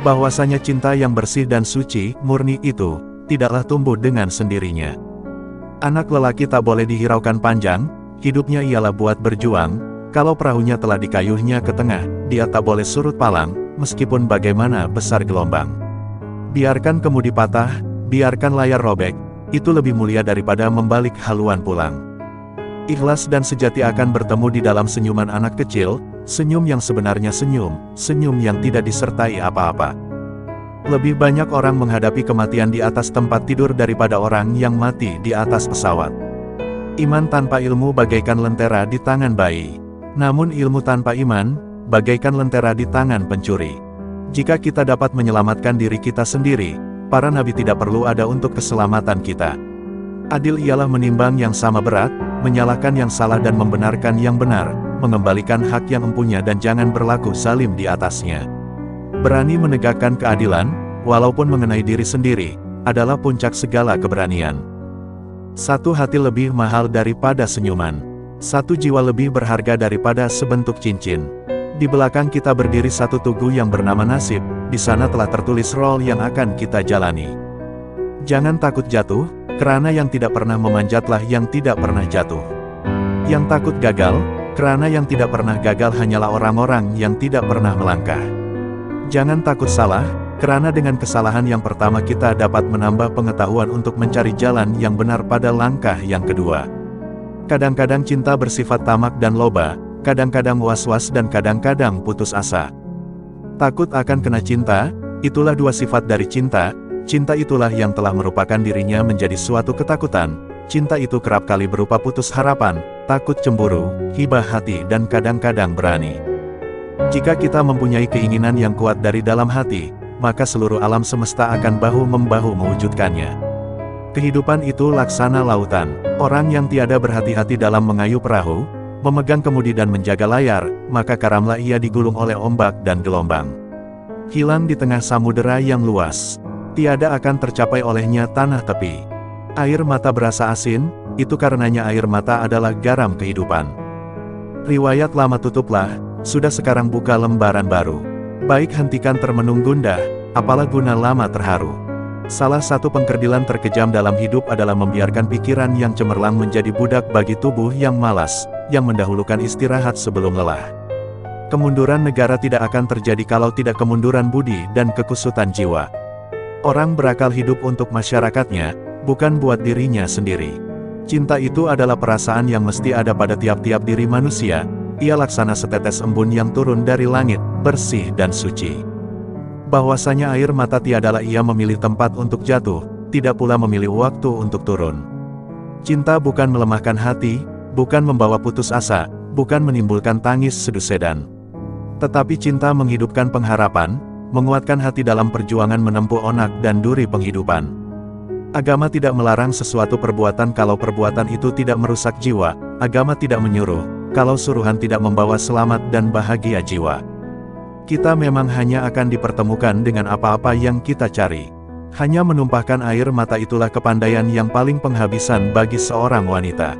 bahwasanya cinta yang bersih dan suci, murni itu, tidaklah tumbuh dengan sendirinya. Anak lelaki tak boleh dihiraukan panjang, hidupnya ialah buat berjuang, kalau perahunya telah dikayuhnya ke tengah, dia tak boleh surut palang, meskipun bagaimana besar gelombang. Biarkan kemudi patah, biarkan layar robek, itu lebih mulia daripada membalik haluan pulang. Ikhlas dan sejati akan bertemu di dalam senyuman anak kecil, senyum yang sebenarnya senyum, senyum yang tidak disertai apa-apa. Lebih banyak orang menghadapi kematian di atas tempat tidur daripada orang yang mati di atas pesawat. Iman tanpa ilmu bagaikan lentera di tangan bayi. Namun ilmu tanpa iman, bagaikan lentera di tangan pencuri. Jika kita dapat menyelamatkan diri kita sendiri, para nabi tidak perlu ada untuk keselamatan kita. Adil ialah menimbang yang sama berat, menyalahkan yang salah dan membenarkan yang benar, mengembalikan hak yang empunya dan jangan berlaku zalim di atasnya. Berani menegakkan keadilan, walaupun mengenai diri sendiri, adalah puncak segala keberanian. Satu hati lebih mahal daripada senyuman. Satu jiwa lebih berharga daripada sebentuk cincin. Di belakang kita berdiri satu tugu yang bernama nasib, di sana telah tertulis role yang akan kita jalani. Jangan takut jatuh, karena yang tidak pernah memanjatlah yang tidak pernah jatuh. Yang takut gagal, karena yang tidak pernah gagal hanyalah orang-orang yang tidak pernah melangkah. Jangan takut salah, karena dengan kesalahan yang pertama kita dapat menambah pengetahuan untuk mencari jalan yang benar pada langkah yang kedua. Kadang-kadang cinta bersifat tamak dan loba, kadang-kadang was-was dan kadang-kadang putus asa. Takut akan kena cinta, itulah dua sifat dari cinta. Cinta itulah yang telah merupakan dirinya menjadi suatu ketakutan. Cinta itu kerap kali berupa putus harapan, takut cemburu, hibah hati dan kadang-kadang berani. Jika kita mempunyai keinginan yang kuat dari dalam hati, maka seluruh alam semesta akan bahu-membahu mewujudkannya. Kehidupan itu laksana lautan. Orang yang tiada berhati-hati dalam mengayuh perahu, memegang kemudi dan menjaga layar, maka karamlah ia digulung oleh ombak dan gelombang. Hilang di tengah samudera yang luas. Tiada akan tercapai olehnya tanah tepi. Air mata berasa asin, itu karenanya air mata adalah garam kehidupan. Riwayat lama tutuplah, sudah sekarang buka lembaran baru. Baik hentikan termenung gundah, apalah guna lama terharu. Salah satu pengkerdilan terkejam dalam hidup adalah membiarkan pikiran yang cemerlang menjadi budak bagi tubuh yang malas, yang mendahulukan istirahat sebelum lelah. Kemunduran negara tidak akan terjadi kalau tidak kemunduran budi dan kekusutan jiwa. Orang berakal hidup untuk masyarakatnya, bukan buat dirinya sendiri. Cinta itu adalah perasaan yang mesti ada pada tiap-tiap diri manusia. Ia laksana setetes embun yang turun dari langit, bersih dan suci. Bahwasanya air mata tiadalah ia memilih tempat untuk jatuh, tidak pula memilih waktu untuk turun. Cinta bukan melemahkan hati, bukan membawa putus asa, bukan menimbulkan tangis sedusedan. Tetapi cinta menghidupkan pengharapan, menguatkan hati dalam perjuangan menempuh onak dan duri penghidupan. Agama tidak melarang sesuatu perbuatan kalau perbuatan itu tidak merusak jiwa, agama tidak menyuruh, kalau suruhan tidak membawa selamat dan bahagia jiwa. Kita memang hanya akan dipertemukan dengan apa-apa yang kita cari. Hanya menumpahkan air mata itulah kepandaian yang paling penghabisan bagi seorang wanita.